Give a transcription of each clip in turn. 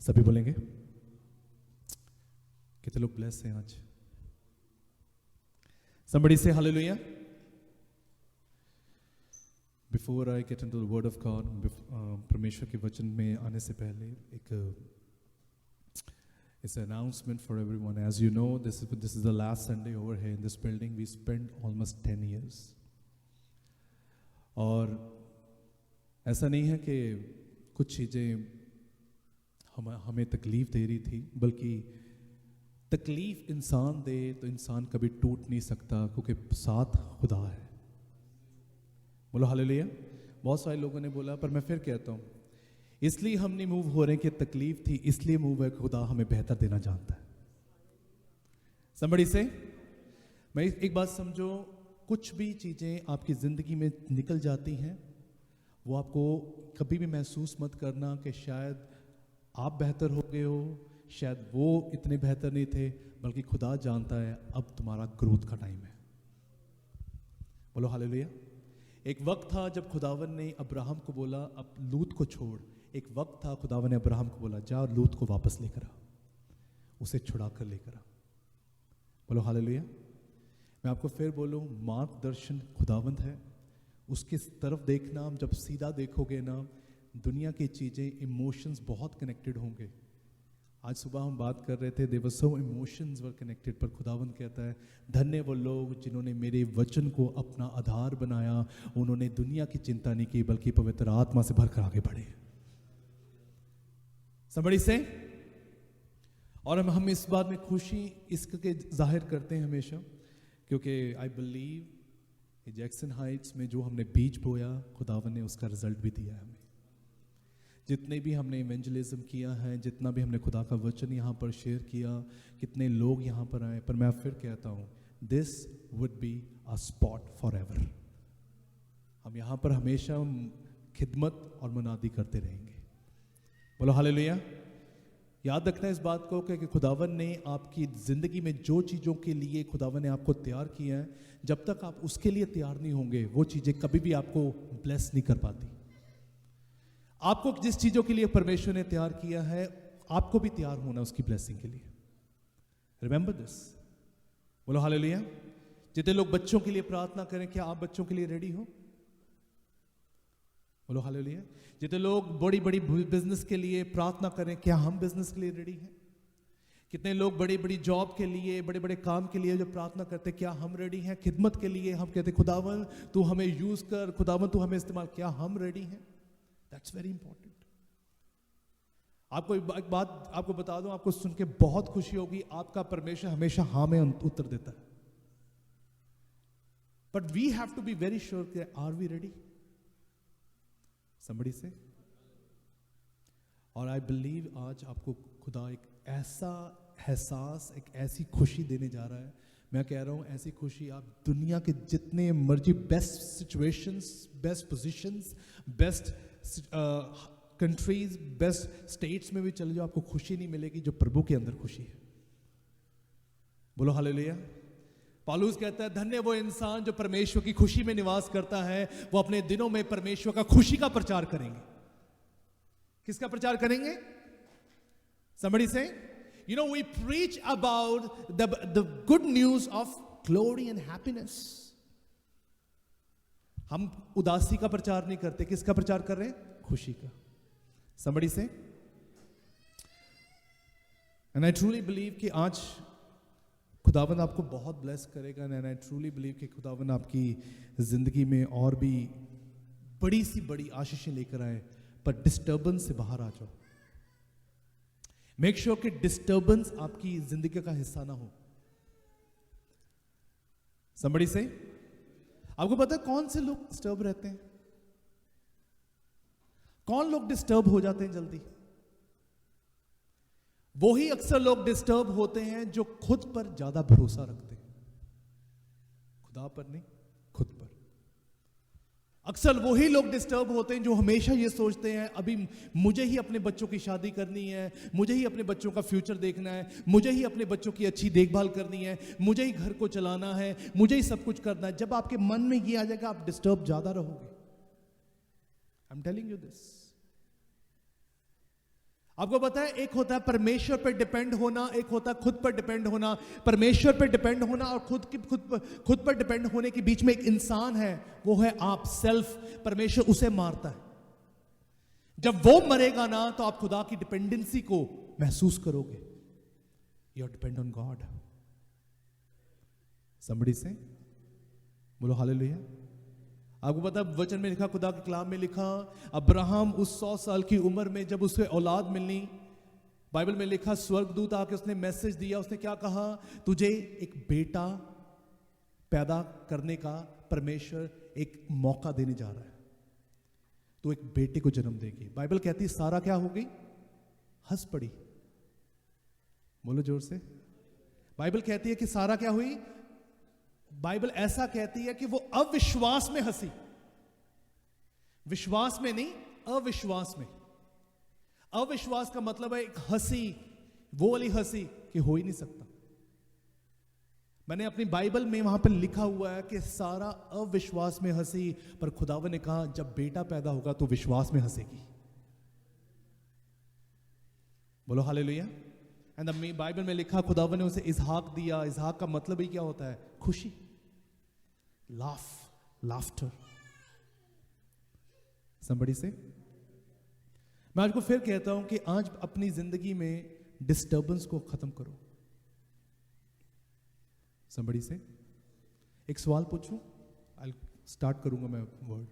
सभी बोलेंगे। कितने लोग ब्लेस हैं आज? Somebody say hallelujah. Before I get into the word of God, परमेश्वर के वचन में आने से पहले एक it's an announcement for everyone. As you know, this is the last Sunday over here in this building. We spent almost 10 years. और ऐसा नहीं है कि कुछ चीज़ें हमें तकलीफ दे रही थी, बल्कि तकलीफ इंसान दे तो इंसान कभी टूट नहीं सकता, क्योंकि साथ खुदा है। बोलो हालेलुया। बहुत सारे लोगों ने बोला, पर मैं फिर कहता हूँ, इसलिए हम नहीं मूव हो रहे कि तकलीफ थी, इसलिए मूव है खुदा हमें बेहतर देना जानता है। समबडी से मैं एक बात समझो, कुछ भी चीज़ें आपकी ज़िंदगी में निकल जाती हैं, वो आपको कभी भी महसूस मत करना कि शायद आप बेहतर हो गए हो, शायद वो इतने बेहतर नहीं थे, बल्कि खुदा जानता है अब तुम्हारा ग्रोथ का टाइम है। बोलो हालेलुया। एक वक्त था जब खुदावन ने अब्राहम को बोला अब लूत को छोड़। एक वक्त था खुदावन ने अब्राहम को बोला जा लूत को वापस लेकर आ, उसे छुड़ा कर लेकर आ। बोलो हालेलुया। मैं आपको फिर बोलूं, मार्गदर्शन खुदावंद है, उसके तरफ देखना। जब सीधा देखोगे ना, दुनिया की चीज़ें, इमोशंस बहुत कनेक्टेड होंगे। आज सुबह हम बात कर रहे थे, देवर सो इमोशंस वर कनेक्टेड, पर खुदावंद कहता है धन्य वो लोग जिन्होंने मेरे वचन को अपना आधार बनाया, उन्होंने दुनिया की चिंता नहीं की, बल्कि पवित्र आत्मा से भरकर आगे बढ़े। समबड़ी से और हम इस बात में खुशी इसके जाहिर करते हैं हमेशा, क्योंकि आई बिलीव जैक्सन हाइट्स में जो हमने बीज बोया, खुदावन ने उसका रिजल्ट भी दिया है हमें। जितने भी हमने इवेंजलिज्म किया है, जितना भी हमने खुदा का वचन यहाँ पर शेयर किया, कितने लोग यहाँ पर आए, पर मैं फिर कहता हूँ, this would be a spot for ever. हम यहाँ पर हमेशा खिदमत और मुनादी करते रहेंगे। बोलो हालेलुया। याद रखना इस बात को कि खुदावन ने आपकी ज़िंदगी में जो चीज़ों के लिए खुदावन ने आपको तैयार किया है, जब तक आप उसके लिए तैयार नहीं होंगे, वो चीज़ें कभी भी आपको ब्लेस नहीं कर पाती। आपको जिस चीज़ों के लिए परमेश्वर ने तैयार किया है, आपको भी तैयार होना उसकी ब्लेसिंग के लिए। Remember this. बोलो हालेलुया। जितने लोग बच्चों के लिए प्रार्थना करें, क्या आप बच्चों के लिए रेडी हो? बोलो हालेलुया। जितने लोग बड़ी बड़ी बिजनेस के लिए प्रार्थना करें, क्या हम बिजनेस के लिए रेडी हैं? कितने लोग बड़ी बड़ी जॉब के लिए, बड़े बड़े काम के लिए जो प्रार्थना करते, क्या हम रेडी हैं? खिदमत के लिए हम कहते खुदावन तू हमें यूज कर, खुदावन तू हमें इस्तेमाल, क्या हम रेडी हैं? That's very important. आपको एक बात आपको बता दूं, आपको सुन के बहुत खुशी होगी, आपका परमेश्वर हमेशा हाँ में उत्तर देता है, but we have to be very sure, are we ready? Somebody say। और आई बिलीव आज आपको खुदा एक ऐसा एहसास, एक ऐसी खुशी देने जा रहा है। मैं कह रहा हूं ऐसी खुशी आप दुनिया के जितने मर्जी best situations, best positions, best countries, best states में भी चले जाओ, आपको खुशी नहीं मिलेगी जो प्रभु के अंदर खुशी है। बोलो हालेलुया। पौलुस कहता है धन्य वो इंसान जो परमेश्वर की खुशी में निवास करता है, वो अपने दिनों में परमेश्वर का खुशी का प्रचार करेंगे। किसका प्रचार करेंगे? Somebody say, you know, we preach about the good news of glory and happiness. हम उदासी का प्रचार नहीं करते, किसका प्रचार कर रहे हैं? खुशी का। Somebody say, and I truly believe कि आज खुदावन आपको बहुत ब्लेस करेगा, एंड आई ट्रूली बिलीव कि खुदावन आपकी जिंदगी में और भी बड़ी सी बड़ी आशीषें लेकर आए, पर डिस्टर्बेंस से बाहर आ जाओ। मेक श्योर कि डिस्टर्बेंस आपकी जिंदगी का हिस्सा ना हो। समबडी से आपको पता है कौन से लोग डिस्टर्ब रहते हैं? कौन लोग डिस्टर्ब हो जाते हैं जल्दी? वही अक्सर लोग डिस्टर्ब होते हैं जो खुद पर ज्यादा भरोसा रखते हैं, खुदा पर नहीं, खुद पर। अक्सर वही लोग डिस्टर्ब होते हैं जो हमेशा ये सोचते हैं अभी मुझे ही अपने बच्चों की शादी करनी है, मुझे ही अपने बच्चों का फ्यूचर देखना है, मुझे ही अपने बच्चों की अच्छी देखभाल करनी है, मुझे ही घर को चलाना है, मुझे ही सब कुछ करना है। जब आपके मन में ये आ जाएगा, आप डिस्टर्ब ज्यादा रहोगे। I am telling you this. आपको पता है, एक होता है परमेश्वर पर डिपेंड होना, एक होता है खुद पर डिपेंड होना। परमेश्वर पर डिपेंड होना और खुद पर डिपेंड होने के बीच में एक इंसान है, वो है आप, सेल्फ। परमेश्वर उसे मारता है। जब वो मरेगा ना, तो आप खुदा की डिपेंडेंसी को महसूस करोगे। You are depend on God. Somebody से बोलो हालेलुया। आपको पता है वचन में लिखा, खुदा के कलाम में लिखा, अब्राहम उस 100 साल की उम्र में जब उसे औलाद मिलनी, बाइबल में लिखा स्वर्गदूत आके उसने मैसेज दिया। उसने क्या कहा? तुझे एक बेटा पैदा करने का परमेश्वर एक मौका देने जा रहा है, तो एक बेटे को जन्म देगी। बाइबल कहती है सारा क्या हो गई? हंस पड़ी। बोलो जोर से। बाइबल कहती है कि सारा क्या हुई? बाइबल ऐसा कहती है कि वो अविश्वास में हंसी। विश्वास में नहीं, अविश्वास में। अविश्वास का मतलब है एक हंसी, वो वाली हंसी कि हो ही नहीं सकता। मैंने अपनी बाइबल में वहां पर लिखा हुआ है कि सारा अविश्वास में हंसी, पर खुदावन ने कहा जब बेटा पैदा होगा तो विश्वास में हंसेगी। बोलो हालेलुया। एंड बाइबल में लिखा खुदावन ने उसे इसहाक दिया। इसहाक का मतलब ही क्या होता है? खुशी, लाफ, लाफ्टर। समबडी से मैं आज को फिर कहता हूं कि आज अपनी जिंदगी में डिस्टर्बेंस को खत्म करो। समबडी से एक सवाल पूछूं, आई स्टार्ट करूंगा मैं वर्ड।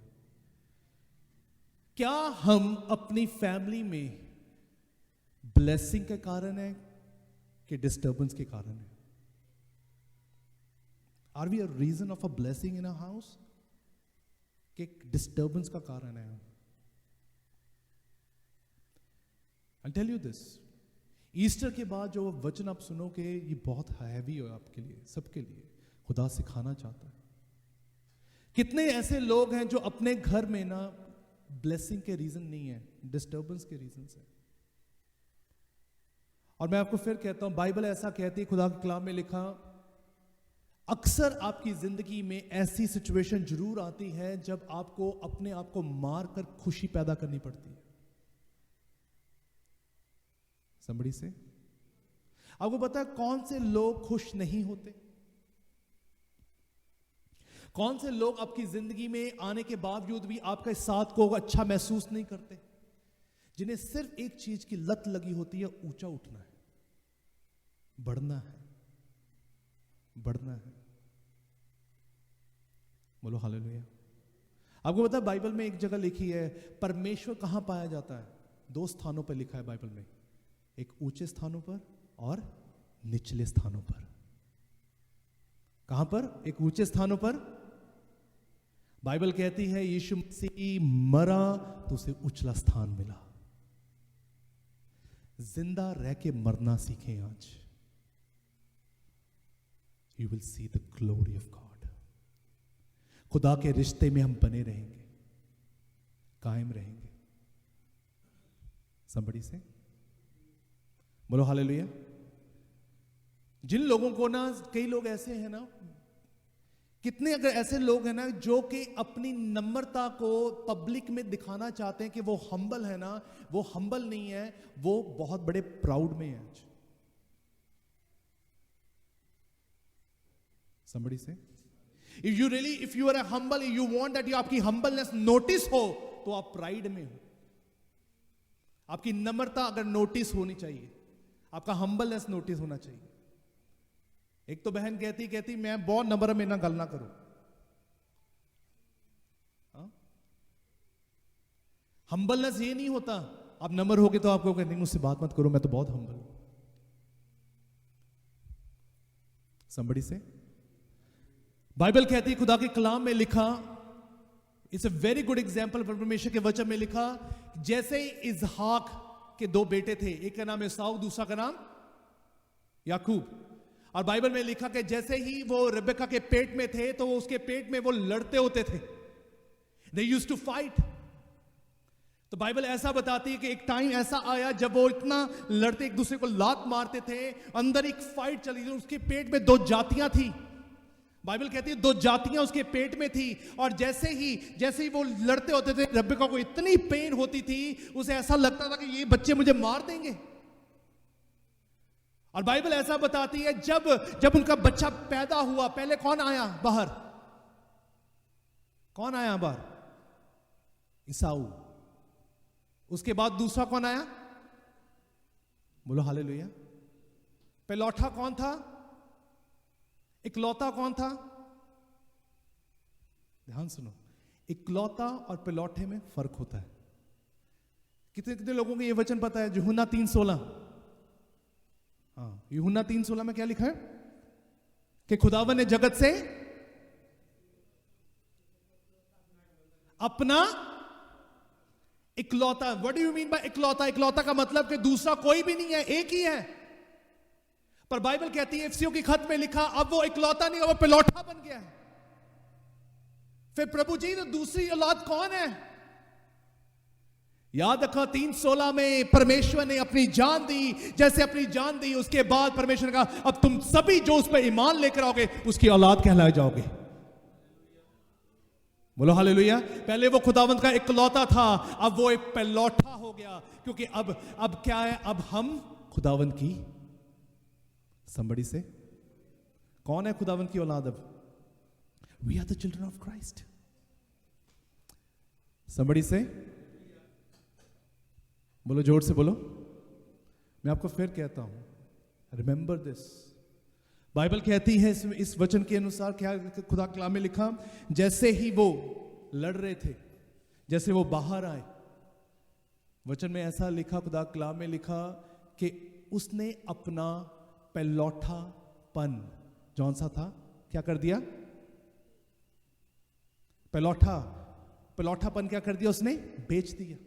क्या हम अपनी फैमिली में ब्लेसिंग के कारण है कि डिस्टर्बेंस के कारण है? Are we a reason of a blessing in a house कि डिस्टर्बेंस का कारण है? I tell you this, Easter के बाद जो वचन आप सुनोगे ये बहुत हैवी हो आपके लिए, सबके लिए। खुदा सिखाना चाहता है। कितने ऐसे लोग हैं जो अपने घर में ना ब्लेसिंग के रीजन नहीं है, डिस्टर्बेंस के रीजन है। और मैं आपको फिर कहता हूं, बाइबल ऐसा कहती है, खुदा के कलाम में लिखा, अक्सर आपकी जिंदगी में ऐसी सिचुएशन जरूर आती है जब आपको अपने आप को मार कर खुशी पैदा करनी पड़ती है। समबड़ी से आपको पता है कौन से लोग खुश नहीं होते? कौन से लोग आपकी जिंदगी में आने के बावजूद भी आपके साथ को अच्छा महसूस नहीं करते? जिन्हें सिर्फ एक चीज की लत लगी होती है, ऊंचा उठना है, बढ़ना है, बढ़ना है। बोलो हालेलुया। आपको पता है बाइबल में एक जगह लिखी है परमेश्वर कहां पाया जाता है? 2 स्थानों पर लिखा है बाइबल में, एक ऊंचे स्थानों पर और निचले स्थानों पर। कहां पर? एक ऊंचे स्थानों पर। बाइबल कहती है यीशु मसीह मरा तो उसे उछला स्थान मिला। जिंदा रह के मरना सीखें आज। You will see the glory of God. खुदा के रिश्ते में हम बने रहेंगे, कायम रहेंगे। समबड़ी से बोलो हालेलुया। जिन लोगों को ना, कई लोग ऐसे हैं ना, कितने अगर ऐसे लोग हैं ना जो कि अपनी नम्रता को पब्लिक में दिखाना चाहते हैं कि वो हम्बल है ना, वो हम्बल नहीं है, वो बहुत बड़े प्राउड में है आज। somebody से if you are a humble, you want that आपकी हम्बलनेस नोटिस हो, तो आप प्राइड में हो। आपकी नम्रता अगर नोटिस होनी चाहिए, आपका हम्बलनेस नोटिस होना चाहिए। एक तो बहन कहती मैं बहुत नम्र में ना गल ना करूं। हम्बलनेस ये नहीं होता आप नम्र होगे तो आपको कहते मुझसे बात मत करो, मैं तो बहुत हम्बल हूं। somebody से बाइबल कहती है, खुदा के कलाम में लिखा, it's a very good example, परमेश्वर के वचन में लिखा, जैसे ही इजहाक के 2 बेटे थे, एक का नाम एसाऊ, दूसरा का नाम याकूब। और बाइबल में लिखा कि जैसे ही वो रिबेका के पेट में थे तो उसके पेट में वो लड़ते होते थे, दे यूज्ड टू फाइट। तो बाइबल ऐसा बताती है कि एक टाइम ऐसा आया जब वो इतना लड़ते, एक दूसरे को लात मारते थे, अंदर एक फाइट चली थी, उसके पेट में 2 जातियां थी। बाइबल कहती है 2 जातियां उसके पेट में थी, और जैसे ही वो लड़ते होते थे, रब्बिका को इतनी पेन होती थी, उसे ऐसा लगता था कि ये बच्चे मुझे मार देंगे। और बाइबल ऐसा बताती है जब उनका बच्चा पैदा हुआ, पहले कौन आया बाहर? कौन आया बाहर? ईसाऊ। उसके बाद दूसरा कौन आया? बोलो हालेलुया। पहलौठा कौन था? इकलौता कौन था? ध्यान सुनो, इकलौता और पहलौठे में फर्क होता है। कितने कितने लोगों को यह वचन पता है? यूहन्ना 3:16। हाँ, यूहन्ना 3:16 में क्या लिखा है? कि खुदावन ने जगत से अपना इकलौता। What do you mean by इकलौता? इकलौता का मतलब कि दूसरा कोई भी नहीं है, एक ही है। पर बाइबल कहती है, एफिसियों की खत में लिखा, अब वो इकलौता नहीं, अब वो पहलौठा बन गया है। फिर प्रभु जी, तो दूसरी औलाद कौन है? याद रखो 3:16 में परमेश्वर ने अपनी जान दी। जैसे अपनी जान दी, उसके बाद परमेश्वर ने कहा, अब तुम सभी जो उस पर ईमान लेकर आओगे उसकी औलाद कहलाए जाओगे। बोलो हालेलुया। पहले वो खुदावंत का इकलौता था, अब वो एक पहलौठा हो गया, क्योंकि अब क्या है? अब हम खुदावंत की, somebody से, कौन है खुदावंत की औलाद? अब we are the children of Christ. somebody से, बोलो जोर से बोलो। मैं आपको फिर कहता हूं, रिमेंबर दिस। बाइबल कहती है इस वचन के अनुसार, क्या खुदा कलाम में लिखा, जैसे ही वो लड़ रहे थे, जैसे वो बाहर आए, वचन में ऐसा लिखा, खुदा कलाम में लिखा कि उसने अपना पहलौठापन, जौन सा था, क्या कर दिया? पहलौठापन क्या कर दिया? उसने बेच दिया।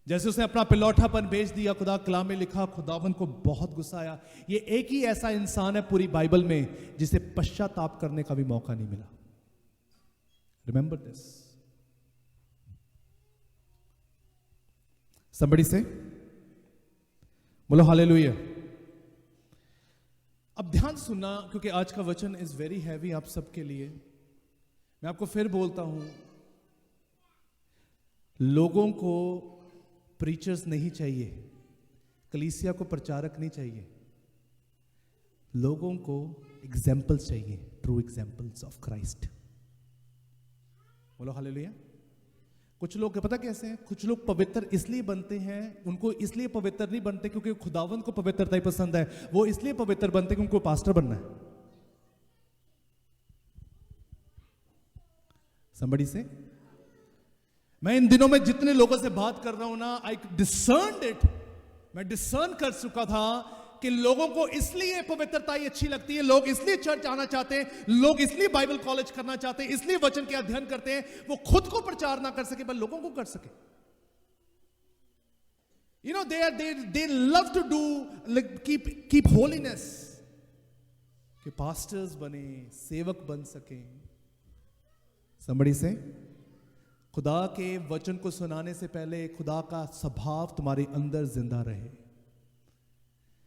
जैसे उसने अपना पहलौठापन बेच दिया, खुदा कलाम में लिखा, खुदावन को बहुत गुस्सा आया। ये एक ही ऐसा इंसान है पूरी बाइबल में जिसे पश्चाताप करने का भी मौका नहीं मिला। Remember this. somebody से, बोलो हालेलुया। अब ध्यान सुनना, क्योंकि आज का वचन इज वेरी हैवी आप सबके लिए। मैं आपको फिर बोलता हूं, लोगों को प्रीचर्स नहीं चाहिए, कलीसिया को प्रचारक नहीं चाहिए, लोगों को एग्जाम्पल्स चाहिए, ट्रू एग्जाम्पल्स ऑफ क्राइस्ट। बोलो हालेलुया। कुछ लोग पता कैसे हैं? कुछ लोग पवित्र इसलिए बनते हैं, उनको इसलिए पवित्र नहीं बनते क्योंकि खुदावन को पवित्रता ही पसंद है, वो इसलिए पवित्र बनते क्योंकि उनको पास्टर बनना है। somebody से, मैं इन दिनों में जितने लोगों से बात कर रहा हूं ना, आई डिसर्न्ड इट, मैं डिसर्न कर चुका था कि लोगों को इसलिए पवित्रता ही अच्छी लगती है, लोग इसलिए चर्च आना चाहते हैं, लोग इसलिए बाइबल कॉलेज करना चाहते हैं, इसलिए वचन के अध्ययन करते हैं, वो खुद को प्रचार ना कर सके पर लोगों को कर सके। You know, they love to do, like, keep holiness, कि पास्टर्स बने, सेवक बन सके। somebody से, खुदा के वचन को सुनाने से पहले खुदा का स्वभाव तुम्हारे अंदर जिंदा रहे।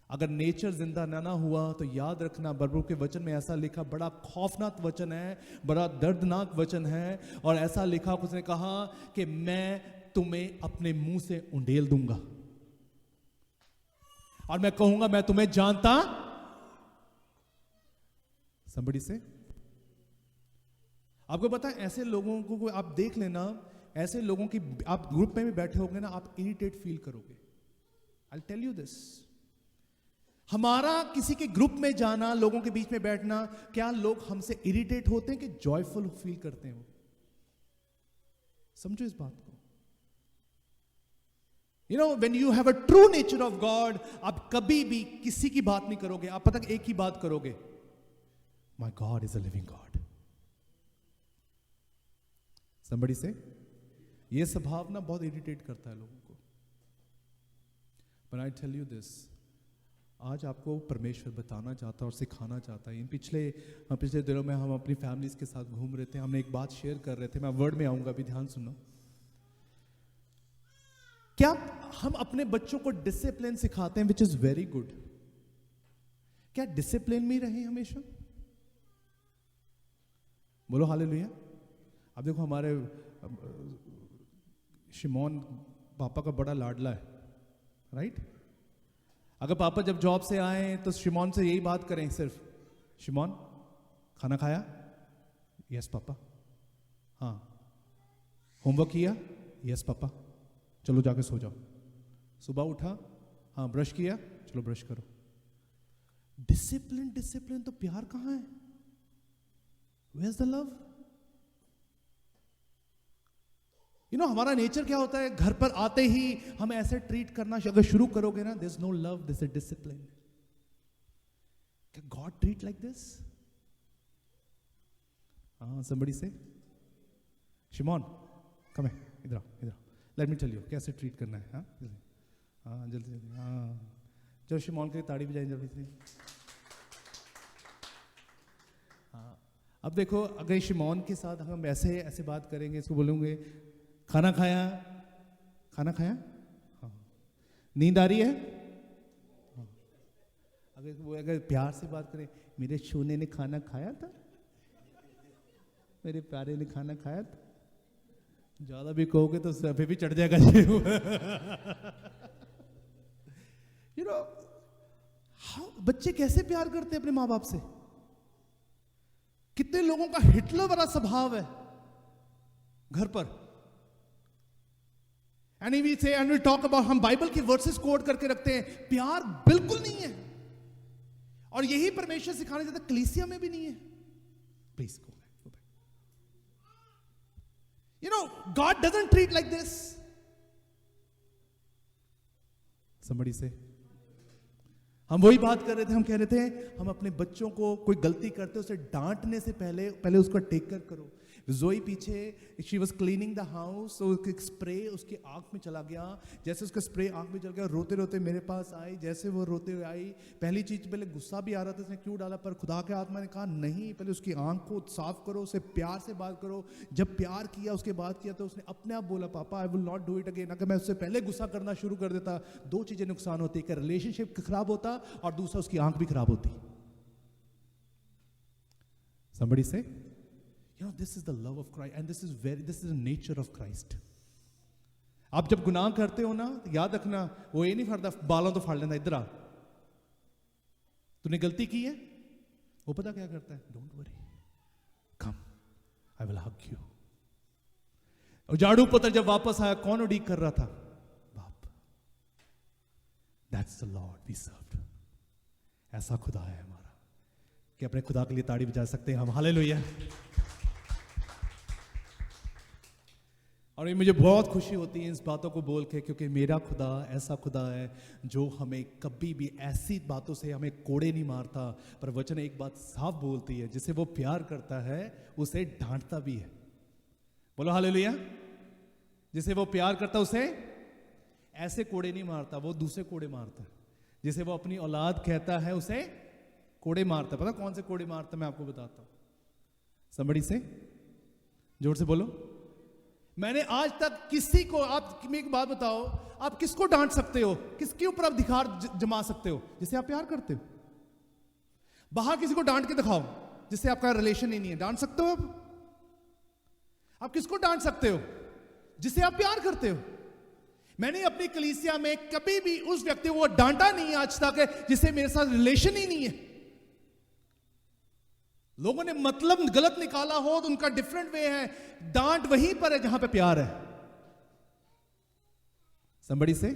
अगर नेचर जिंदा ना हुआ तो याद रखना, बरबू के वचन में ऐसा लिखा, बड़ा खौफनाक वचन है, बड़ा दर्दनाक वचन है, और ऐसा लिखा, उसने कहा कि मैं तुम्हें अपने मुंह से उंडेल दूंगा और मैं कहूंगा मैं तुम्हें जानता। somebody से, आपको पता है ऐसे लोगों को आप देख लेना, ऐसे लोगों की आप ग्रुप में भी बैठे होंगे ना, आप इरिटेट फील करोगे। आई टेल यू दिस, हमारा किसी के ग्रुप में जाना, लोगों के बीच में बैठना, क्या लोग हमसे इरिटेट होते हैं कि जॉयफुल फील करते हैं? वो समझो इस बात को। You know, when you have a true nature of God, आप कभी भी किसी की बात नहीं करोगे, आप पता एक ही बात करोगे, my God is a living God. somebody से, ये स्वभाव ना बहुत इरिटेट करता है लोगों को। But I tell you this, आज आपको परमेश्वर बताना चाहता है और सिखाना चाहता है। इन पिछले दिनों में हम अपनी फैमिलीज के साथ घूम रहे थे, हमने एक बात शेयर कर रहे थे, मैं वर्ड में आऊंगा, अभी ध्यान सुनो। क्या हम अपने बच्चों को डिसिप्लिन सिखाते हैं, विच इज वेरी गुड। क्या डिसिप्लिन में रहे हमेशा? बोलो हालेलुया। अब देखो हमारे शिमोन पापा का बड़ा लाडला है, राइट। अगर पापा जब जॉब से आए तो शिमोन से यही बात करें सिर्फ, शिमोन खाना खाया? Yes papa. हाँ। होमवर्क किया? Yes papa. चलो जाके सो जाओ। सुबह उठा? हाँ। ब्रश किया? चलो ब्रश करो। डिसिप्लिन डिसिप्लिन तो प्यार कहां है? Where is the love? हमारा नेचर क्या होता है, घर पर आते ही हम ऐसे ट्रीट करना अगर शुरू करोगे ना, there is no love, this is discipline. Can God treat like this? somebody say, Shimon come है, इधर आओ, लेट मी टेल यू कैसे ट्रीट करना है। हाँ जल्दी जल्दी। हाँ चलो शिमोन के लिए ताड़ी बजाएं जल्दी से। हाँ अब देखो, अगर शिमोन के साथ हम ऐसे ऐसे बात करेंगे, इसको बोलेंगे खाना खाया? खाना खाया? हाँ। नींद आ रही है? हाँ। अगर वो अगर प्यार से बात करें, मेरे सोने ने खाना खाया था, मेरे प्यारे ने खाना खाया था, ज्यादा भी कहोगे तो सफे भी चढ़ जाएगा। बच्चे कैसे प्यार करते हैं अपने माँ बाप से। कितने लोगों का हिटलर वाला स्वभाव है घर पर। एंड वी से एंड वी टॉक अबाउट, हम बाइबल की वर्सेस कोट करके रखते हैं, प्यार बिल्कुल नहीं है। और यही परमेश्वर सिखाने जाता, कलीसिया में भी नहीं है। Please go back. God doesn't treat like this. Somebody say, हम वही बात कर रहे थे, हम कह रहे थे हम अपने बच्चों को कोई गलती करते उसे डांटने से पहले उसको टेक केयर करो। जोई पीछे she was cleaning the house, तो एक स्प्रे उसकी आंख में चला गया। जैसे उसका स्प्रे आंख में चल गया, रोते रोते मेरे पास आई। जैसे वो रोते हुए आई, पहली चीज पहले गुस्सा भी आ रहा था, उसने क्यों डाला, पर खुदा के आत्मा ने कहा नहीं, पहले उसकी आंख को साफ करो, उसे प्यार से बात करो। जब प्यार किया, उसके बाद किया, तो उसने अपने आप बोला पापा I will not do it again. अगर मैं उससे पहले गुस्सा करना शुरू कर देता, दो चीजें नुकसान होती, कि रिलेशनशिप खराब होता और दूसरा उसकी आंख भी खराब होती। Somebody say, this is the love of Christ and this is the nature of Christ. आप जब गुनाह करते हो ना, याद रखना, वो ये नहीं फड़ता बालों तो फाड़ लेना, इधर आ, तूने गलती की है। वो पता क्या करता है, don't worry, come, I will hug you. और झाड़ू पुत्र जब वापस आया, कौन उड़ीक कर रहा था? बाप। That's the Lord we serve. ऐसा खुदा है हमारा कि अपने खुदा के लिए ताड़ी बजा सकते हैं हम। हालेलुया। और ये मुझे बहुत खुशी होती है इस बातों को बोल के, क्योंकि मेरा खुदा ऐसा खुदा है जो हमें कभी भी ऐसी बातों से हमें कोड़े नहीं मारता, पर वचन एक बात साफ बोलती है, जिसे वो प्यार करता है उसे डांटता भी है। बोलो हालेलुया। जिसे वो प्यार करता उसे ऐसे कोड़े नहीं मारता, वो दूसरे कोड़े मारता है। जिसे वो अपनी औलाद कहता है उसे कोड़े मारता है। पता कौन से कोड़े मारता, मैं आपको बताता हूं। समबडी से जोर से बोलो। मैंने आज तक किसी को, आप एक बात बताओ, आप किसको डांट सकते हो, किसके ऊपर आप अधिकार जमा सकते हो? जिसे आप प्यार करते हो। बाहर किसी को डांट के दिखाओ जिससे आपका रिलेशन ही नहीं है, डांट सकते हो आप किसको डांट सकते हो? जिसे आप प्यार करते हो। मैंने अपनी कलीसिया में कभी भी उस व्यक्ति को डांटा नहीं है आज तक जिसे मेरे साथ रिलेशन ही नहीं है। लोगों ने मतलब गलत निकाला हो तो उनका डिफरेंट वे है, डांट वहीं पर है जहां पे प्यार है। समबडी से।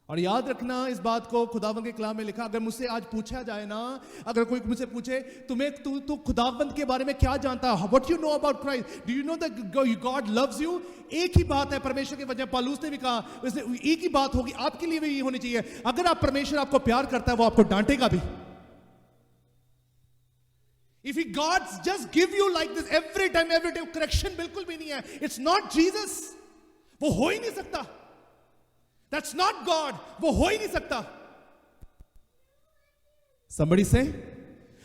और याद रखना इस बात को, खुदावंद के कलाम में लिखा, अगर मुझसे आज पूछा जाए ना, अगर कोई मुझसे पूछे तू खुदावंद के बारे में क्या जानता है, what you know about Christ, do you know that God loves you, एक ही बात है परमेश्वर के वजह, पौलुस ने भी कहा, वैसे एक ही बात होगी आपके लिए भी ये होनी चाहिए, अगर आप परमेश्वर आपको प्यार करता है वो आपको डांटेगा भी। If he God just give you like this every time, correction बिल्कुल भी नहीं है। It's not Jesus, वो हो ही नहीं सकता। That's not God, वो हो ही नहीं सकता। Somebody say,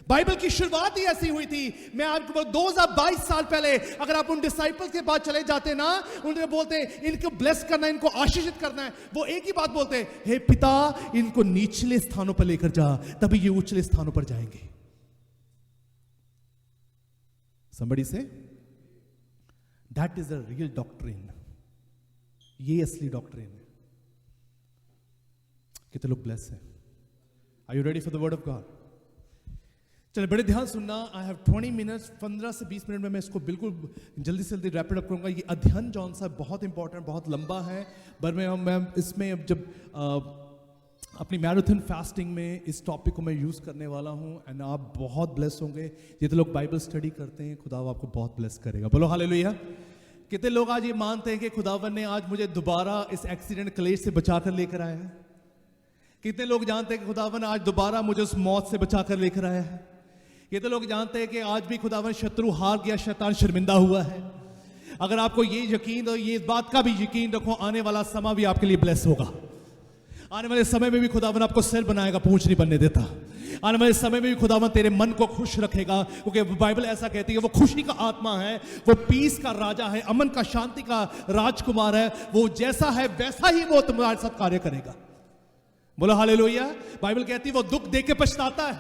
बाइबल की शुरुआत ही ऐसी हुई थी। मैं आपको 2022 साल पहले अगर आप उन डिसाइपल्स के पास चले जाते ना, उन्हें बोलते इनको ब्लेस करना है, इनको आशीषित करना है, वो एक ही बात बोलते, हे पिता इनको निचले स्थानों पर लेकर जा, तभी ये उचले स्थानों पर जाएंगे। Somebody say, that is the real doctrine. ये असली डॉक्ट्रिन है. कितने लोग ब्लेस हैं? Are you ready for the word of God? चलिए बड़े ध्यान सुनना. I have 20 minutes, 15 से 20 मिनट में मैं इसको बिल्कुल जल्दी से जल्दी रैपिड अप करूंगा. ये अध्ययन जौन सा बहुत इंपॉर्टेंट, बहुत लंबा है, पर मैं इसमें अब जब अपनी मैराथन फास्टिंग में इस टॉपिक को मैं यूज़ करने वाला हूँ. एंड आप बहुत ब्लेस होंगे. जितने लोग बाइबल स्टडी करते हैं, खुदा आपको बहुत ब्लेस करेगा. बोलो हालेलुया. कितने लोग आज ये मानते हैं कि खुदावन ने आज मुझे दोबारा इस एक्सीडेंट क्लेश से बचाकर लेकर आया है? कितने लोग जानते हैं कि खुदावन आज दोबारा मुझे उस मौत से बचाकर लेकर आया है? कितने लोग जानते हैं कि आज भी खुदावन शत्रु हार गया, शैतान शर्मिंदा हुआ है? अगर आपको ये यकीन और ये बात का भी यकीन रखो, आने वाला समय भी आपके लिए ब्लेस होगा. आने वाले समय में भी खुदावन आपको सिर बनाएगा, पूंछ नहीं बनने देता. आने वाले समय में भी खुदावन तेरे मन को खुश रखेगा, क्योंकि बाइबल ऐसा कहती है वो खुशी का आत्मा है, वो पीस का राजा है, अमन का, शांति का राजकुमार है. वो जैसा है वैसा ही वो तुम्हारे साथ कार्य करेगा. बोलो हालेलुया. बाइबल कहती है वो दुख देके पछताता है.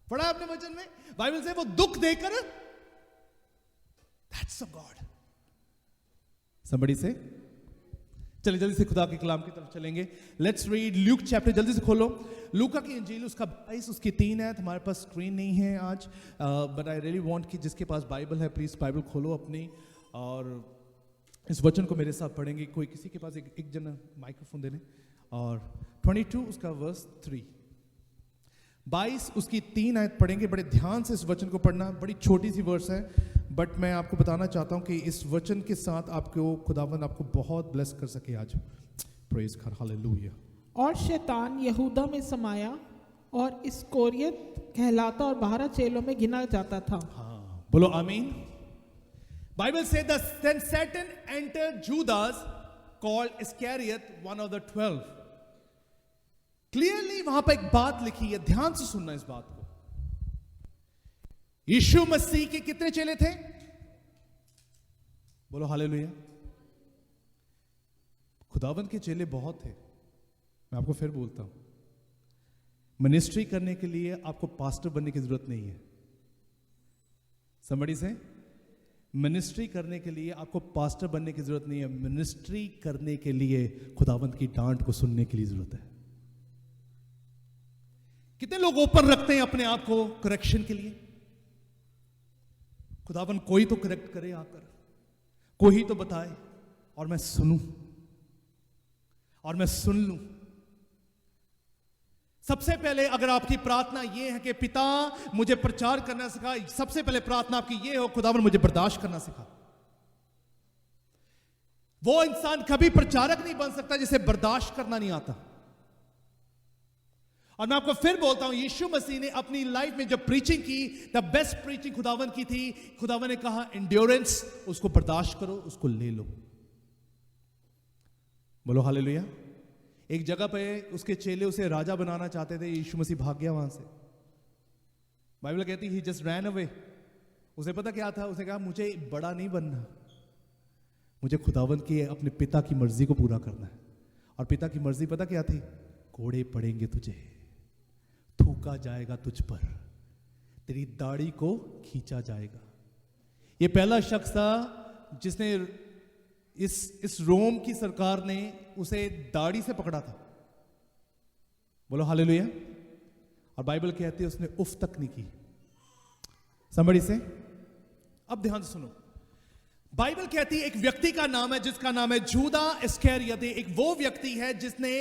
पढ़ा है अपने वचन में बाइबल से, वो दुख देकर, दैट्स अ गॉड. समबडी से, चलिए जल्दी से खुदा के कलाम की तरफ चलेंगे. Let's read Luke chapter. जल्दी से खोलो लूका की इंजील, उसका 22 उसकी 3 है. हमारे पास स्क्रीन नहीं है आज, बट आई रियली वांट कि जिसके पास बाइबल है प्लीज बाइबल खोलो अपनी और इस वचन को मेरे साथ पढ़ेंगे. कोई किसी के पास एक जन माइक्रोफोन देने. और 22 उसका वर्स 3, 22 उसकी 3 आयत पढ़ेंगे. बड़े ध्यान से इस वचन को पढ़ना. बड़ी छोटी सी वर्स है, बट मैं आपको बताना चाहता हूं कि इस वचन के साथ आपको खुदावन आपको बहुत ब्लेस कर सके आज. Praise God, hallelujah. और शैतान यहूदा में समाया और इस्करियोत कहलाता और 12 चेलों में गिना जाता था. हाँ, बोलो आमीन. बाइबल से then Satan entered Judas called Iscariot, one of the 12. Clearly वहां पर एक बात लिखी है, ध्यान से सुनना इस बात को. यीशु मसीह के कितने चेले थे? बोलो हालेलुया. खुदावन के चेले बहुत थे. मैं आपको फिर बोलता हूं, मिनिस्ट्री करने के लिए आपको पास्टर बनने की जरूरत नहीं है. समबडी से, मिनिस्ट्री करने के लिए आपको पास्टर बनने की जरूरत नहीं है. मिनिस्ट्री करने के लिए खुदावंत की डांट को सुनने के लिए जरूरत है. कितने लोग ओपन रखते हैं अपने आप को करेक्शन के लिए? खुदावन कोई तो करेक्ट करे आकर, कोई तो बताए और मैं सुनूं और मैं सुन लूं. सबसे पहले अगर आपकी प्रार्थना यह है कि पिता मुझे प्रचार करना सिखा, सबसे पहले प्रार्थना आपकी यह हो खुदावन मुझे बर्दाश्त करना सिखा. वो इंसान कभी प्रचारक नहीं बन सकता जिसे बर्दाश्त करना नहीं आता. और मैं आपको फिर बोलता हूं, यीशु मसीह ने अपनी लाइफ में जब प्रीचिंग की, द बेस्ट प्रीचिंग खुदावन की थी. खुदावन ने कहा एंड्योरेंस, उसको बर्दाश्त करो, उसको ले लो. बोलो हालेलुया. एक जगह पे उसके चेले उसे राजा बनाना चाहते थे. यीशु मसीह भाग गया वहां से. बाइबल कहती ही जस्ट रैन अवे. उसे पता क्या था? उसे कहा मुझे बड़ा नहीं बनना, मुझे खुदावन की अपने पिता की मर्जी को पूरा करना है. और पिता की मर्जी पता क्या थी? कोड़े पड़ेंगे तुझे, थूका जाएगा तुझ पर, तेरी दाढ़ी को खींचा जाएगा. ये पहला शख्स था जिसने इस रोम की सरकार ने उसे दाढ़ी से पकड़ा था. बोलो हालेलुया. और बाइबल कहती है उसने उफ तक नहीं की. समबडी से, अब ध्यान से सुनो. बाइबल कहती है एक व्यक्ति का नाम है जिसका नाम है जूदा इस्करियोत. एक वो व्यक्ति है जिसने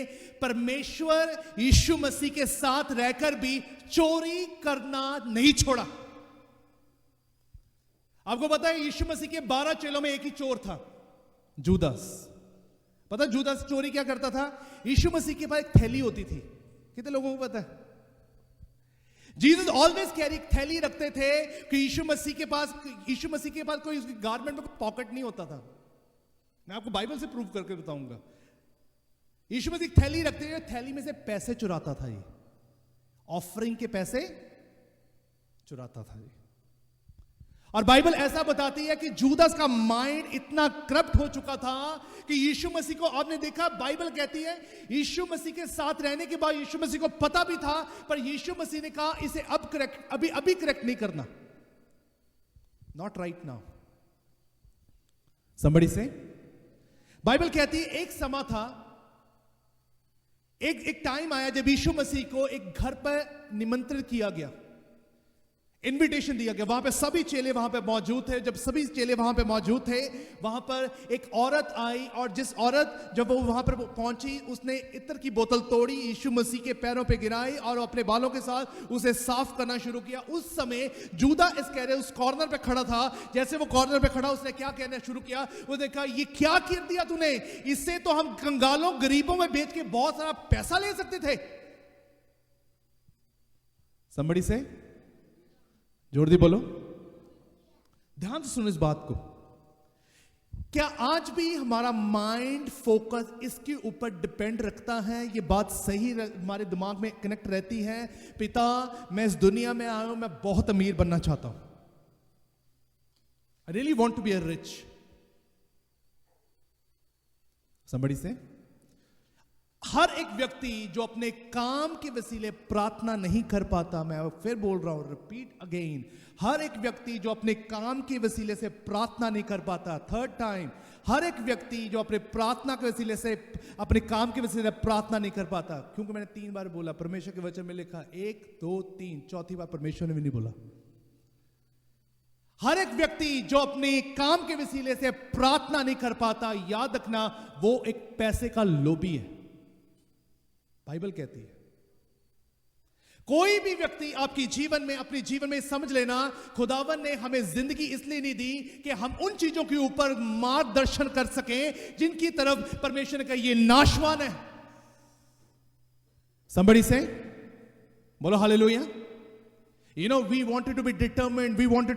परमेश्वर यीशु मसीह के साथ रहकर भी चोरी करना नहीं छोड़ा. आपको पता है यीशु मसीह के 12 चेलों में एक ही चोर था, जूदास. पता है जूदास चोरी क्या करता था? यीशु मसीह के पास एक थैली होती थी. कितने लोगों को पता है? जीसस ऑलवेज कैरी, एक थैली रखते थे कि यीशु मसीह के पास कोई उसकी गारमेंट में पॉकेट नहीं होता था. मैं आपको बाइबल से प्रूव करके बताऊंगा. यीशु मसीह थैली रखते थे, थैली में से पैसे चुराता था. ये ऑफरिंग के पैसे चुराता था ये. और बाइबल ऐसा बताती है कि जूदास का माइंड इतना करप्ट हो चुका था कि यीशु मसीह को, आपने देखा बाइबल कहती है यीशु मसीह के साथ रहने के बाद यीशु मसीह को पता भी था, पर यीशु मसीह ने कहा इसे अब करेक्ट, अभी करेक्ट नहीं करना. Not right now. somebody say, Bible कहती है एक समा था, एक टाइम आया जब यीशु मसीह को एक घर पर निमंत्रित किया गया, इनविटेशन दिया गया। वहां पे सभी चेले वहां पे मौजूद थे। जब सभी चेले वहां पे मौजूद थे, वहां पर एक औरत आई, और जिस औरत जब वो वहां पर पहुंची, उसने इत्र की बोतल तोड़ी, यीशु मसीह के पैरों पे गिराई और अपने बालों के साथ उसे साफ करना शुरू किया। उस समय जूदा इस्करियोत उस कॉर्नर पे खड़ा था। जैसे वो कॉर्नर पे खड़ा, उसने क्या कहना शुरू किया, उसने कहा, ये क्या कर दिया तूने? इससे तो हम कंगालों गरीबों में बेच के बहुत सारा पैसा ले सकते थे। somebody say, जोर दी बोलो, ध्यान से सुनो इस बात को। क्या आज भी हमारा माइंड फोकस इसके ऊपर डिपेंड रखता है? ये बात सही हमारे दिमाग में कनेक्ट रहती है, पिता मैं इस दुनिया में आया हूं, मैं बहुत अमीर बनना चाहता हूं, I really want to be a rich. somebody say, हर एक व्यक्ति जो अपने काम के वसीले प्रार्थना नहीं कर पाता, मैं फिर बोल रहा हूं, रिपीट अगेन, हर एक व्यक्ति जो अपने काम के वसीले से प्रार्थना नहीं कर पाता, थर्ड टाइम, हर एक व्यक्ति जो अपने प्रार्थना के वसीले से, अपने काम के वसीले से प्रार्थना नहीं कर पाता। क्योंकि मैंने 3 बार बोला, परमेश्वर के वचन में लिखा 1 2 3, चौथी बार परमेश्वर ने भी नहीं बोला। हर एक व्यक्ति जो अपने काम के वसीले से प्रार्थना नहीं कर पाता, याद रखना वो एक पैसे का लोभी है। बाइबल कहती है कोई भी व्यक्ति आपके जीवन में, अपने जीवन में समझ लेना, खुदावन ने हमें जिंदगी इसलिए नहीं दी कि हम उन चीजों के ऊपर मार्गदर्शन कर सकें जिनकी तरफ परमेश्वर ने कहा ये नाशवान है। somebody say, बोलो hallelujah. You know, we wanted to be determined. We want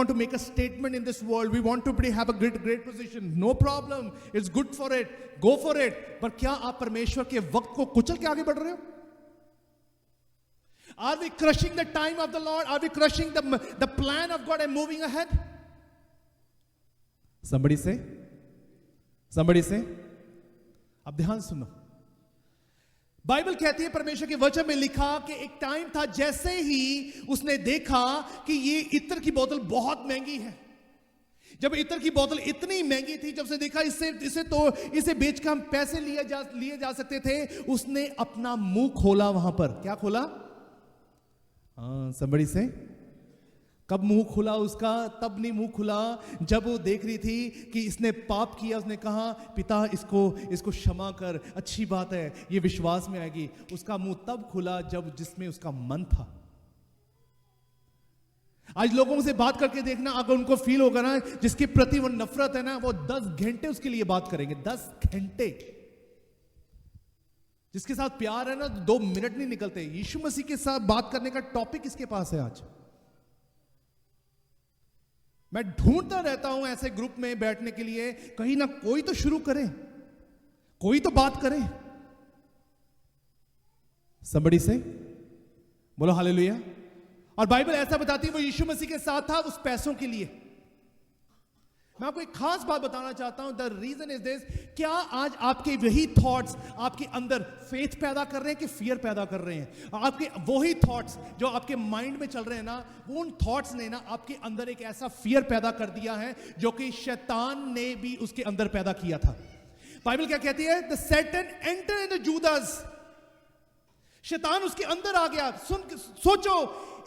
to make a statement in this world. We want to have a great position. No problem. It's good for it. Go for it. पर क्या आप परमेश्वर के वक्त को कुचल के आगे बढ़ रहे हो? Are we crushing the time of the Lord? Are we crushing the plan of God and moving ahead? Somebody say. Somebody say. अब ध्यान सुनो। बाइबल कहती है, परमेश्वर के वचन में लिखा कि एक टाइम था, जैसे ही उसने देखा कि ये इत्र की बोतल बहुत महंगी है, जब इत्र की बोतल इतनी महंगी थी, जब उसने देखा इसे बेचकर हम पैसे लिए जा सकते थे, उसने अपना मुंह खोला। वहां पर क्या खोला? somebody say, कब मुंह खुला उसका? तब नहीं मुंह खुला जब वो देख रही थी कि इसने पाप किया। उसने कहा, पिता इसको क्षमा कर, अच्छी बात है, ये विश्वास में आएगी। उसका मुंह तब खुला जब जिसमें उसका मन था। आज लोगों से बात करके देखना, अगर उनको फील होगा ना जिसके प्रति वो नफरत है ना, वो 10 घंटे उसके लिए बात करेंगे, 10 घंटे। जिसके साथ प्यार है ना, 2 मिनट नहीं निकलते। यीशु मसीह के साथ बात करने का टॉपिक इसके पास है आज। मैं ढूंढता रहता हूं ऐसे ग्रुप में बैठने के लिए, कहीं ना कोई तो शुरू करे, कोई तो बात करे। somebody say, बोलो हालेलुया। और बाइबल ऐसा बताती है वो यीशु मसीह के साथ था उस पैसों के लिए। मैं आपको एक खास बात बताना चाहता हूं। द रीजन इज दिस, क्या आज आपके वही थॉट्स आपके अंदर फेथ पैदा कर रहे हैं कि फियर पैदा कर रहे हैं? आपके वही थॉट्स जो आपके माइंड में चल रहे हैं ना, वो उन थॉट्स ने ना आपके अंदर एक ऐसा फियर पैदा कर दिया है जो कि शैतान ने भी उसके अंदर पैदा किया था। बाइबल क्या कहती है? The Satan enter in the Judas, शैतान उसके अंदर आ गया। सोचो,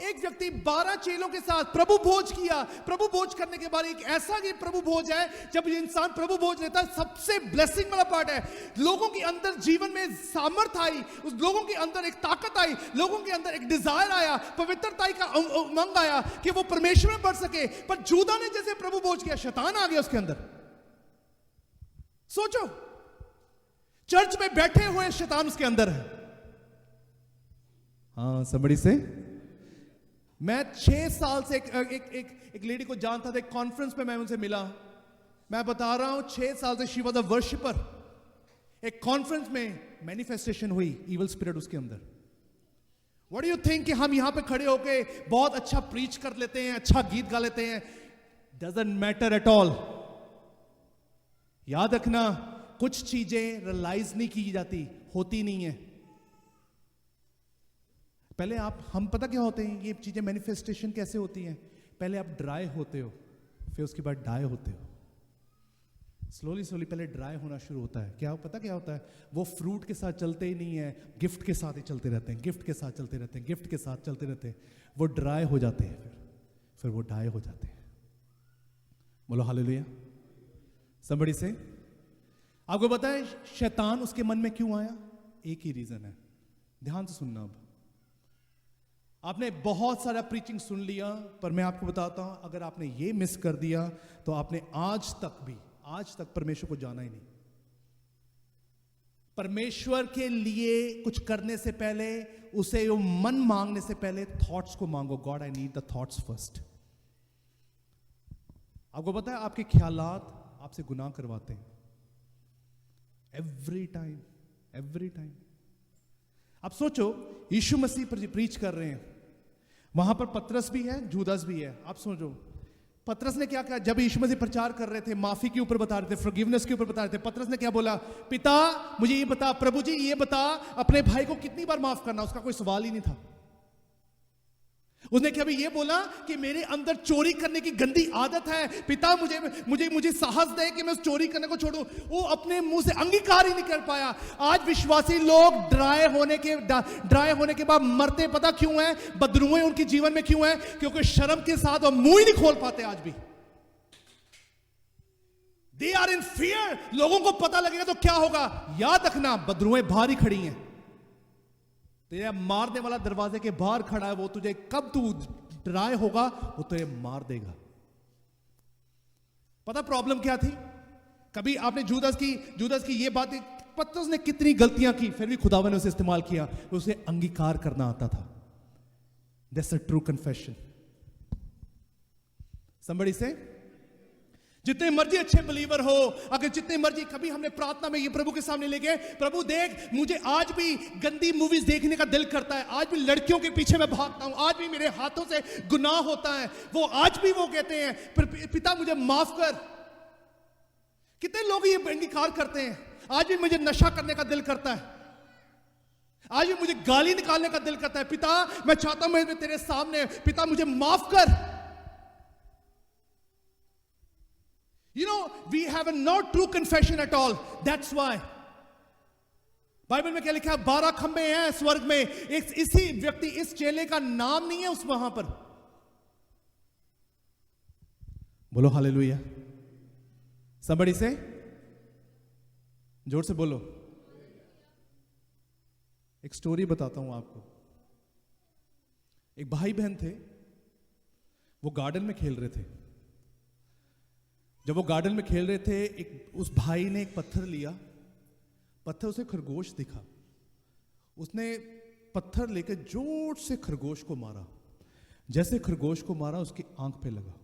एक व्यक्ति 12 चेलों के साथ प्रभु भोज किया। प्रभु भोज करने के बाद एक ऐसा ये प्रभु भोज है, जब इंसान प्रभु भोज लेता है, सबसे ब्लेसिंग वाला पार्ट है, लोगों के अंदर जीवन में सामर्थ्य आई, उस लोगों के अंदर एक ताकत आई, लोगों के अंदर एक डिजायर आया, पवित्रता का उमंग आया कि वो परमेश्वर में बढ़ सके। पर जूदा ने जैसे प्रभु भोज किया, शैतान आ गया उसके अंदर। सोचो, चर्च में बैठे हुए शैतान उसके अंदर है। हाँ, somebody say, मैं 6 साल से एक लेडी को जानता था। एक कॉन्फ्रेंस पे मैं उनसे मिला। मैं बता रहा हूं, 6 साल से शी वाज अ वर्शिपर। एक कॉन्फ्रेंस में मैनिफेस्टेशन हुई, इविल स्पिरिट उसके अंदर। व्हाट डू यू थिंक कि हम यहां पे खड़े होके बहुत अच्छा प्रीच कर लेते हैं, अच्छा गीत गा लेते हैं? Doesn't matter at all. याद रखना, कुछ चीजें रियलाइज नहीं की जाती, होती नहीं है। पहले हम पता क्या होते हैं, ये चीजें मैनिफेस्टेशन कैसे होती हैं? पहले आप ड्राई होते हो, फिर उसके बाद डाई होते हो। स्लोली स्लोली पहले ड्राई होना शुरू होता है। क्या पता क्या होता है? वो फ्रूट के साथ चलते ही नहीं है, गिफ्ट के साथ ही चलते रहते हैं, गिफ्ट के साथ चलते रहते हैं, गिफ्ट के साथ चलते रहते हैं। वो ड्राई हो जाते हैं, फिर वो डाई हो जाते हैं। बोलो हालेलुया। समबडी से आपको पता है शैतान उसके मन में क्यों आया? एक ही रीजन है, ध्यान से सुनना। अब आपने बहुत सारा प्रीचिंग सुन लिया, पर मैं आपको बताता हूं, अगर आपने ये मिस कर दिया तो आपने आज तक परमेश्वर को जाना ही नहीं। परमेश्वर के लिए कुछ करने से पहले, उसे वो मन मांगने से पहले थॉट्स को मांगो। God I need the thoughts first. आपको पता है आपके ख्यालात आपसे गुनाह करवाते हैं एवरी टाइम। आप सोचो, यीशु मसीह पर प्रीच कर रहे हैं, वहां पर पतरस भी है, जूदास भी है। आप सोचो पतरस ने क्या कहा जब यीशु मसीह प्रचार कर रहे थे, माफी के ऊपर बता रहे थे, फॉरगिवनेस के ऊपर बता रहे थे। पतरस ने क्या बोला? पिता मुझे ये बता, प्रभु जी ये बता, अपने भाई को कितनी बार माफ करना? उसका कोई सवाल ही नहीं था। उसने क्या भी ये बोला कि मेरे अंदर चोरी करने की गंदी आदत है, पिता मुझे साहस दे कि मैं उस चोरी करने को छोड़ूं। वो अपने मुंह से अंगीकार ही नहीं कर पाया। आज विश्वासी लोग ड्राई होने के बाद मरते पता क्यों है? बदरुएं उनके जीवन में क्यों है? क्योंकि शर्म के साथ वो मुंह ही नहीं खोल पाते। आज भी दे आर इन फियर। लोगों को पता लगेगा तो क्या होगा? याद रखना, बदरुएं बाहर ही खड़ी हैं। तेरा मारने वाला दरवाजे के बाहर खड़ा है। वो तुझे कब तू ड्राई होगा वो तुझे मार देगा। पता प्रॉब्लम क्या थी? कभी आपने जूदास की ये बात, पतरस ने कितनी गलतियां की, फिर भी खुदावन ने उसे इस्तेमाल किया। उसे अंगीकार करना आता था। That's a true confession. Somebody से जितने मर्जी अच्छे बिलीवर हो, अगर जितने मर्जी, कभी हमने प्रार्थना में ये प्रभु के सामने ले गए, प्रभु देख मुझे आज भी गंदी मूवीज देखने का दिल करता है, आज भी लड़कियों के पीछे मैं भागता हूं, आज भी मेरे हाथों से गुनाह होता है। वो आज भी वो कहते हैं पिता मुझे माफ कर। कितने लोग ये अंगीकार करते हैं, आज भी मुझे नशा करने का दिल करता है, आज भी मुझे गाली निकालने का दिल करता है। पिता मैं चाहता हूं मैं तेरे सामने, पिता मुझे माफ कर। You know, we have a not true confession at all. That's why. Bible में क्या लिखा है? 12 खंबे हैं स्वर्ग में। इसी व्यक्ति, इस चेले का नाम नहीं है उस वहां पर। बोलो हालेलुया। somebody से जोर से बोलो। एक स्टोरी बताता हूं आपको। एक भाई बहन थे, वो गार्डन में खेल रहे थे। जब वो गार्डन में खेल रहे थे, उस भाई ने एक पत्थर लिया। पत्थर उसे खरगोश दिखा। उसने पत्थर लेकर जोर से खरगोश को मारा। जैसे खरगोश को मारा, उसकी आंख पे लगा।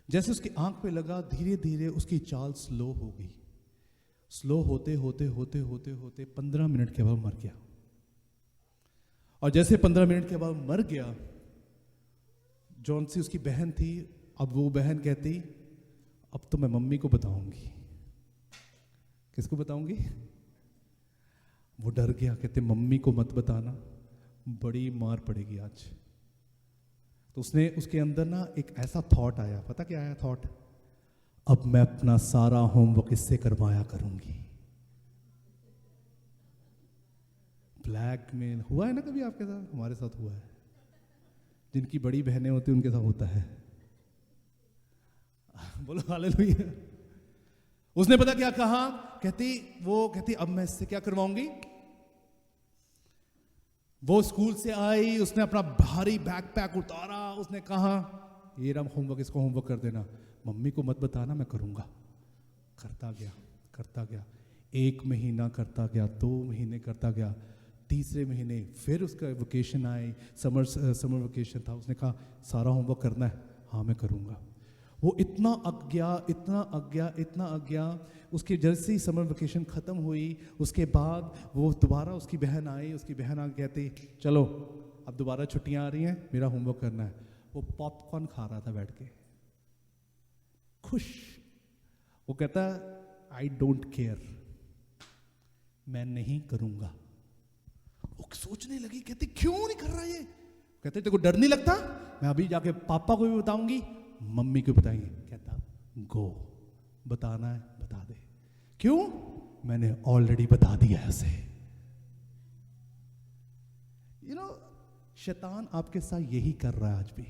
जैसे उसकी आंख पे लगा, धीरे धीरे उसकी चाल स्लो हो गई। स्लो होते होते होते होते होते 15 मिनट के बाद मर गया। और जैसे 15 मिनट के बाद मर गया, जौन सी उसकी बहन थी, अब वो बहन कहती अब तो मैं मम्मी को बताऊंगी। किसको बताऊंगी? वो डर गया, कहते मम्मी को मत बताना, बड़ी मार पड़ेगी आज। तो उसके अंदर ना एक ऐसा थॉट आया। पता क्या आया थॉट? अब मैं अपना सारा होमवर्क इससे करवाया करूंगी। ब्लैकमेल हुआ है ना कभी आपके साथ? हमारे साथ हुआ है। जिनकी बड़ी बहनें होती हैं उनके साथ होता है। बोलो हालेलुया। उसने पता क्या कहा? कहती अब मैं इससे क्या करवाऊंगी। वो स्कूल से आई, उसने अपना भारी बैकपैक उतारा, उसने कहा ये रहा होमवर्क, इसको होमवर्क कर देना, मम्मी को मत बताना, मैं करूंगा। करता गया 1 महीना करता गया, 2 महीने करता गया, तीसरे महीने फिर उसका वेकेशन आए, समर वेकेशन था। उसने कहा सारा होमवर्क करना है? हाँ मैं करूंगा। वो इतना अग गया। उसकी जैसे ही समर वेकेशन खत्म हुई, उसके बाद वो दोबारा उसकी बहन आई। उसकी बहन आ कहती चलो अब दोबारा छुट्टियां आ रही हैं, मेरा होमवर्क करना है। वो पॉपकॉर्न खा रहा था बैठ के, खुश। वो कहता आई डोंट केयर, मैं नहीं करूंगा। वो सोचने लगी, कहती क्यों नहीं कर रहा ये? कहते तेरे को डर नहीं लगता? मैं अभी जाके पापा को भी बताऊंगी, मम्मी को बताएंगे। कहता गो, बताना है बता दे। क्यों? मैंने ऑलरेडी बता दिया है उसे। शैतान आपके साथ यही कर रहा है आज भी।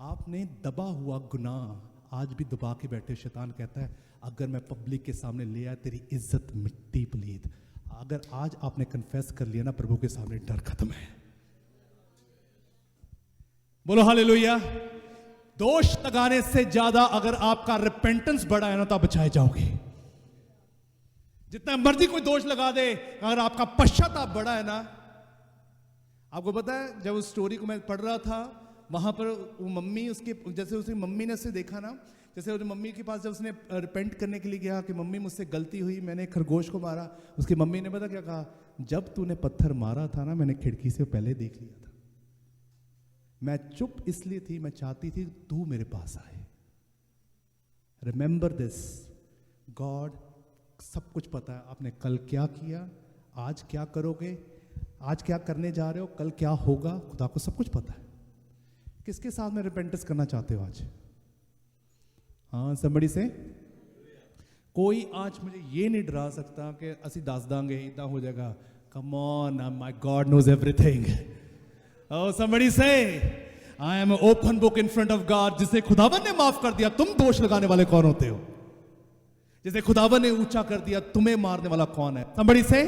आपने दबा हुआ गुनाह आज भी दबा के बैठे। शैतान कहता है अगर मैं पब्लिक के सामने ले आया तेरी इज्जत मिट्टी पलीद। अगर आज आपने कन्फेस कर लिया ना प्रभु के सामने, डर खत्म है। बोलो हालेलुया। दोष लगाने से ज्यादा अगर आपका रिपेंटेंस बड़ा है ना तो आप बचाए जाओगे। जितना मर्जी कोई दोष लगा दे, अगर आपका पश्चाताप बड़ा है ना। आपको पता है जब उस स्टोरी को मैं पढ़ रहा था, वहां पर वो मम्मी उसके, जैसे उसकी मम्मी ने उसे देखा ना, जैसे उसकी मम्मी के पास जब उसने रिपेंट करने के लिए गया कि मम्मी मुझसे गलती हुई, मैंने खरगोश को मारा। उसकी मम्मी ने पता क्या कहा? जब तूने पत्थर मारा था ना, मैंने खिड़की से पहले देख लिया था। मैं चुप इसलिए थी, मैं चाहती थी तू मेरे पास आए। रिमेंबर दिस, गॉड सब कुछ पता है। आपने कल क्या किया, आज क्या करोगे, आज क्या करने जा रहे हो, कल क्या होगा, खुदा को सब कुछ पता है। किसके साथ में रिपेंटेंस करना चाहते हो आज? हाँ, somebody से कोई आज मुझे ये नहीं डरा सकता कि असी दस दांगे इतना हो जाएगा। Come on, my God knows everything. Oh, somebody say, I am an open book in front of God। जिसे खुदावन ने माफ कर दिया, तुम दोष लगाने वाले कौन होते हो? जिसे खुदावन ने ऊंचा कर दिया, तुम्हें मारने वाला कौन है? Somebody say,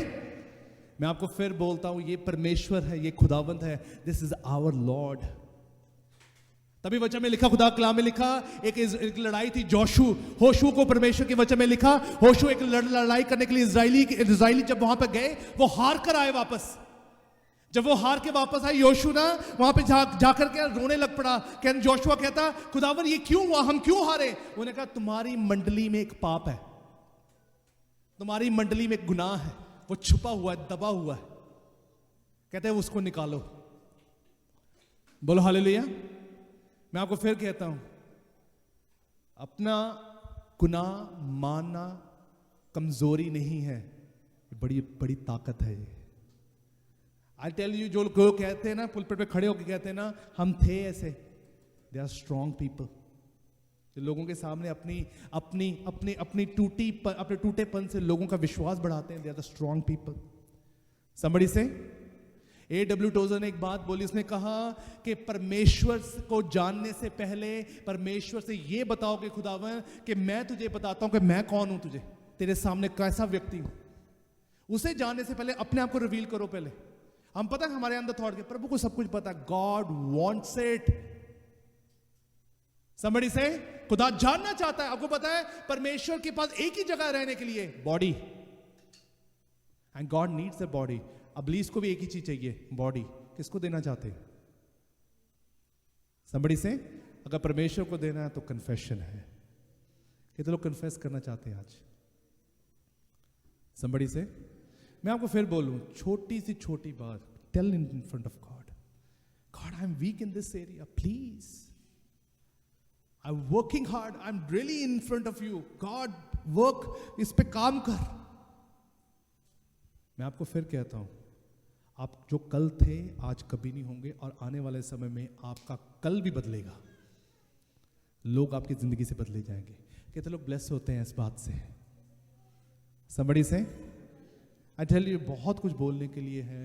मैं आपको फिर बोलता हूं, ये परमेश्वर है, ये खुदावंत है। This is our Lord. तभी वचन में लिखा, खुदा कलाम में लिखा, एक लड़ाई थी होशू को परमेश्वर के वचन में लिखा, होशू एक लड़ाई करने के लिए इजराइली जब वहां पर गए, वो हार कर आए वापस। जब वो हार के वापस आए, योशू ना वहां पे जाकर के रोने लग पड़ा। जोशुआ कहता, खुदावन ये क्यों हुआ, हम क्यों हारे? उन्होंने कहा तुम्हारी मंडली में एक पाप है, तुम्हारी मंडली में एक गुनाह है, वो छुपा हुआ है, दबा हुआ है। कहते हैं उसको निकालो। बोलो हालेलुया। मैं आपको फिर कहता हूं, अपना गुनाह मानना कमजोरी नहीं है, बड़ी बड़ी ताकत है। आई टेल यू, जो लोग कहते हैं ना, पुलपिट पे खड़े होकर कहते हैं ना हम थे ऐसे, दे आर स्ट्रॉन्ग पीपल। जो लोगों के सामने अपने टूटेपन से लोगों का विश्वास बढ़ाते हैं, they are the strong people. Somebody से A.W. टोजर ने एक बात बोली, उसने कहा कि परमेश्वर को जानने से पहले परमेश्वर से ये बताओ कि खुदावन कि मैं तुझे बताता हूं कि मैं कौन हूं, तुझे तेरे सामने कैसा व्यक्ति हूं। उसे जानने से पहले अपने आप को रिवील करो। पहले हम पता है हमारे अंदर थॉट के, प्रभु को सब कुछ पता है। God wants it. समबडी से खुदा जानना चाहता है। आपको पता है परमेश्वर के पास एक ही जगह रहने के लिए, body, and God needs a body. अबलीस को भी एक ही चीज चाहिए, बॉडी। किसको देना चाहते? समबडी से अगर परमेश्वर को देना है तो कन्फेशन है। कितने लोग कन्फेस करना चाहते हैं आज? समबडी से मैं आपको फिर बोलूं, छोटी सी छोटी बात, tell in front of God, God I am weak in this area, please I am working hard, I am really in front of you, God work, इस पे काम कर। मैं आपको फिर कहता हूं, आप जो कल थे आज कभी नहीं होंगे, और आने वाले समय में आपका कल भी बदलेगा। लोग आपकी जिंदगी से बदले जाएंगे। कितने लोग ब्लेस होते हैं इस बात से? समबडी से आई टेल यू, बहुत कुछ बोलने के लिए है,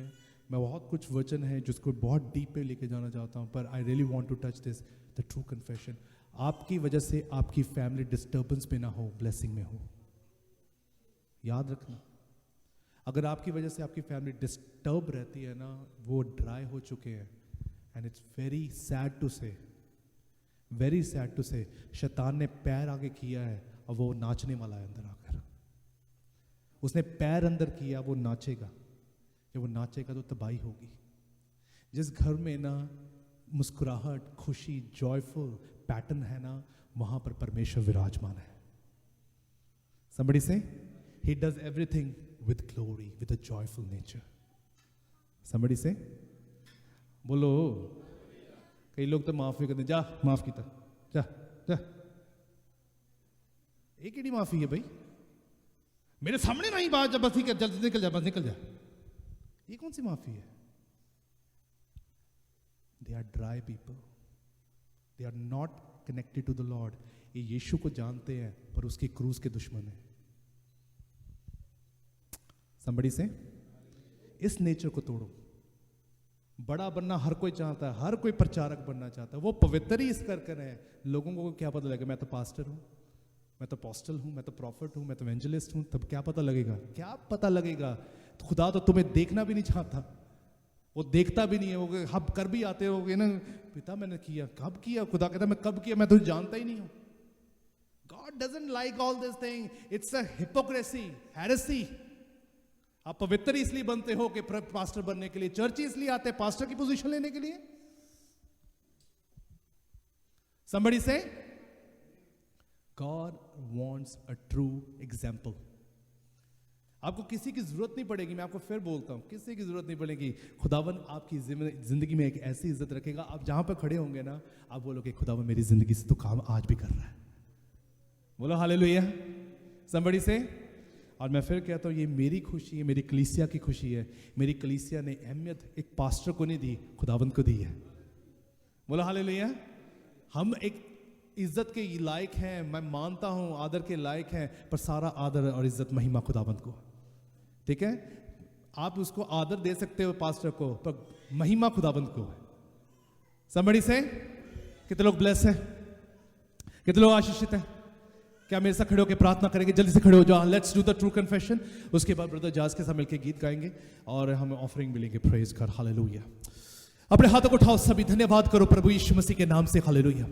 मैं बहुत कुछ वचन है जिसको बहुत डीप पे लेके जाना चाहता हूं, पर I really want to touch this, the true confession. आपकी वजह से आपकी फैमिली डिस्टर्बेंस में ना हो, ब्लेसिंग में हो। याद रखना, अगर आपकी वजह से आपकी फैमिली डिस्टर्ब रहती है ना, वो ड्राई हो चुके हैं। And it's very sad to say, very sad to say, शैतान ने पैर आगे किया है और वो नाचने वाला है अंदर आकर। उसने पैर अंदर किया, वो नाचेगा। जब वो नाचेगा तो तबाही होगी। जिस घर में ना मुस्कुराहट, खुशी, जॉयफुल पैटर्न है ना, वहां पर परमेश्वर विराजमान है। Somebody say, he does everything with glory, with a joyful nature. Somebody say, बोलो। कई लोग तो माफ भी करते, जा माफ कीता, जा जा। एक ही माफी है भाई, मेरे सामने नहीं बात, जब बस जल्दी निकल जा, बस निकल जा। ये कौन सी माफी है? They are dry people, they are not connected to the Lord. ये यीशु को जानते हैं पर उसकी क्रूस के दुश्मन है। somebody से इस नेचर को तोड़ो। बड़ा बनना हर कोई चाहता है, हर कोई प्रचारक बनना चाहता है, वो पवित्र ही इस कर है। लोगों को क्या पता लगेगा, मैं तो पास्टर हूं, मैं तो अपोस्टल हूं, मैं तो प्रॉफिट हूं, मैं तो एवेंजलिस्ट हूं, तब क्या पता लगेगा? क्या पता लगेगा? तो खुदा तो तुम्हें देखना भी नहीं चाहता, वो देखता भी नहीं है। वो हम कर भी आते हो ना, पिता मैंने किया, कब किया? खुदा कहता मैं कब किया, मैं तुझे जानता ही नहीं हूं। God doesn't like all this thing. It's a hypocrisy, heresy. आप पवित्र इसलिए बनते हो कि पास्टर बनने के लिए, चर्च इसलिए आते हैं पास्टर की पोजीशन लेने के लिए। Somebody say, God wants a true example. आपको किसी की जरूरत नहीं पड़ेगी, मैं आपको फिर बोलता हूं, किसी की जरूरत नहीं पड़ेगी। खुदावन आपकी जिंदगी में एक ऐसी इज्जत रखेगा, आप जहां पर खड़े होंगे ना, आप बोलोगे खुदावन मेरी जिंदगी से तो काम आज भी कर रहा है। बोलो हालेलुया। Somebody say, और मैं फिर कहता हूं ये मेरी खुशी है, मेरी कलीसिया की खुशी है। मेरी कलीसिया ने अहमियत एक पास्टर को नहीं दी, खुदावंद को दी है। बोलो हालेलुया। हम एक इज्जत के लायक हैं, मैं मानता हूं आदर के लायक हैं, पर सारा आदर और इज्जत महिमा खुदावंद को। ठीक है, आप उसको आदर दे सकते हो पास्टर को, पर महिमा खुदावंद को है। Somebody say, कितने लोग ब्लेस हैं, कितने लोग आशीषित हैं? क्या मेरे साथ खड़े होकर प्रार्थना करेंगे? जल्दी से खड़े हो जाओ। Let's do the true confession. उसके बाद ब्रदर जाज के साथ मिलकर गीत गाएंगे और हम ऑफरिंग मिलेंगे। प्रेज कर, हालेलुया। अपने हाथों को उठाओ सभी, धन्यवाद करो प्रभु यीशु मसीह के नाम से, हालेलुया।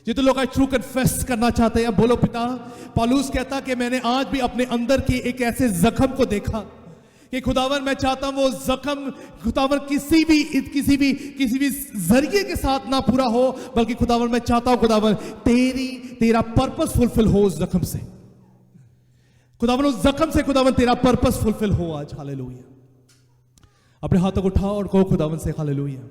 जितने लोग आज ट्रू कन्फेस करना चाहते हैं, बोलो पिता। पौलुस कहता कि मैंने आज भी अपने अंदर की एक ऐसे जख्म को देखा कि खुदावन मैं चाहता हूं वो जख्म खुदावन किसी भी जरिए के साथ ना पूरा हो, बल्कि खुदावन मैं चाहता हूं खुदावन तेरा पर्पस फुलफिल हो उस जख्म से। खुदावन उस जख्म से खुदावन तेरा पर्पस फुलफिल हो आज, हालेलुया। अपने हाथों को उठाओ और कहो खुदावन से, हालेलुया।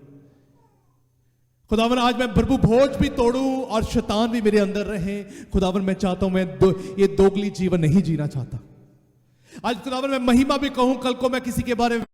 खुदावन आज मैं प्रभु भोज भी तोड़ूं और शैतान भी मेरे अंदर रहे। खुदावन मैं चाहता हूं मैं ये दोगली जीवन नहीं जीना चाहता। आज खुदावन मैं महिमा भी कहूं, कल को मैं किसी के बारे में